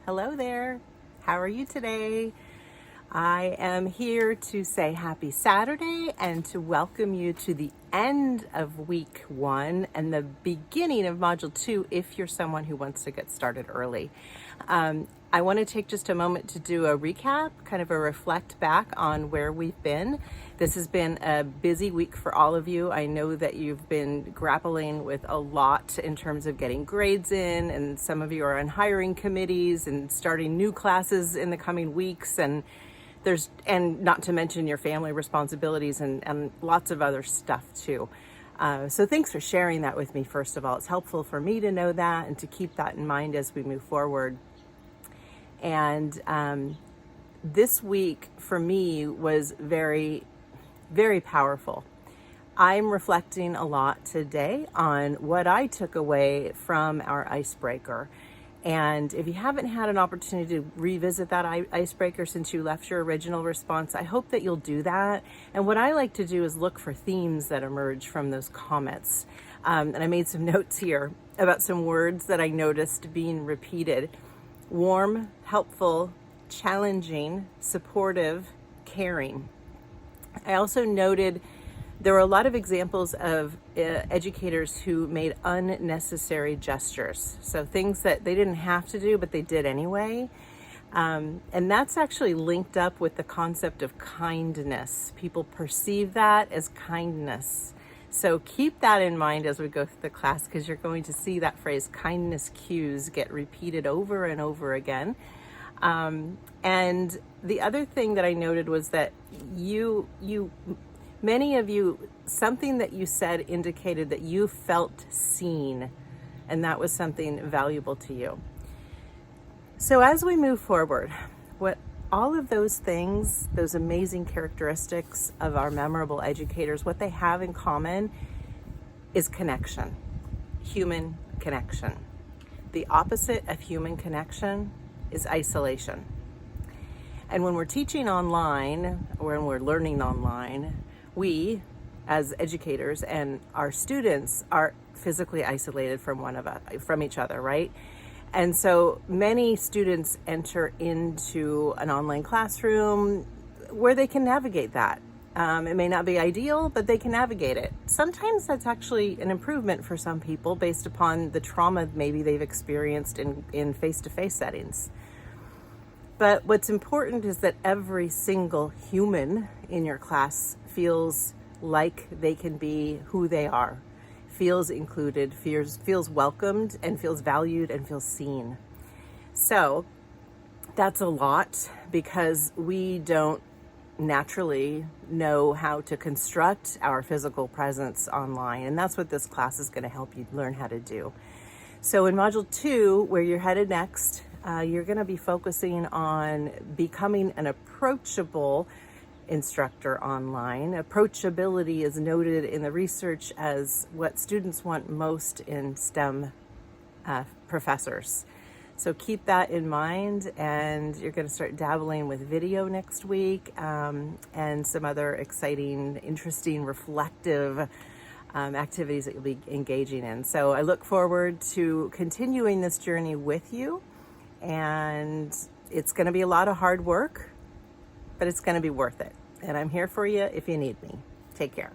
Hello there. How are you today? I am here to say happy Saturday and to welcome you to the end of week 1 and the beginning of module 2 if you're someone who wants to get started early. I want to take just a moment to do a recap, kind of a reflect back on where we've been. This has been a busy week for all of you. I know that you've been grappling with a lot in terms of getting grades in, and some of you are on hiring committees and starting new classes in the coming weeks, and not to mention your family responsibilities and lots of other stuff too. So thanks for sharing that with me, first of all. It's helpful for me to know that and to keep that in mind as we move forward. And this week for me was very, very powerful. I'm reflecting a lot today on what I took away from our icebreaker. And if you haven't had an opportunity to revisit that icebreaker since you left your original response, I hope that you'll do that. And what I like to do is look for themes that emerge from those comments. And I made some notes here about some words that I noticed being repeated. Warm, helpful, challenging, supportive, caring. I also noted there were a lot of examples of educators who made unnecessary gestures. So things that they didn't have to do, but they did anyway. And that's actually linked up with the concept of kindness. People perceive that as kindness. So keep that in mind as we go through the class, because you're going to see that phrase kindness cues get repeated over and over again. And the other thing that I noted was that many of you, something that you said indicated that you felt seen, and that was something valuable to you. So as we move forward, what all of those things, those amazing characteristics of our memorable educators, what they have in common is connection, human connection. The opposite of human connection is isolation. And when we're teaching online, or when we're learning online, we, as educators and our students, are physically isolated from each other, right? And so many students enter into an online classroom where they can navigate that. It may not be ideal, but they can navigate it. Sometimes that's actually an improvement for some people based upon the trauma maybe they've experienced in face-to-face settings. But what's important is that every single human in your class feels like they can be who they are, feels included, feels welcomed, and feels valued and feels seen. So that's a lot, because we don't naturally know how to construct our physical presence online. And that's what this class is going to help you learn how to do. So in module 2, where you're headed next, you're going to be focusing on becoming an approachable instructor online. Approachability is noted in the research as what students want most in STEM professors. So keep that in mind, and you're going to start dabbling with video next week, and some other exciting, interesting, reflective activities that you'll be engaging in. So I look forward to continuing this journey with you, and it's going to be a lot of hard work, but it's going to be worth it. And I'm here for you if you need me. Take care.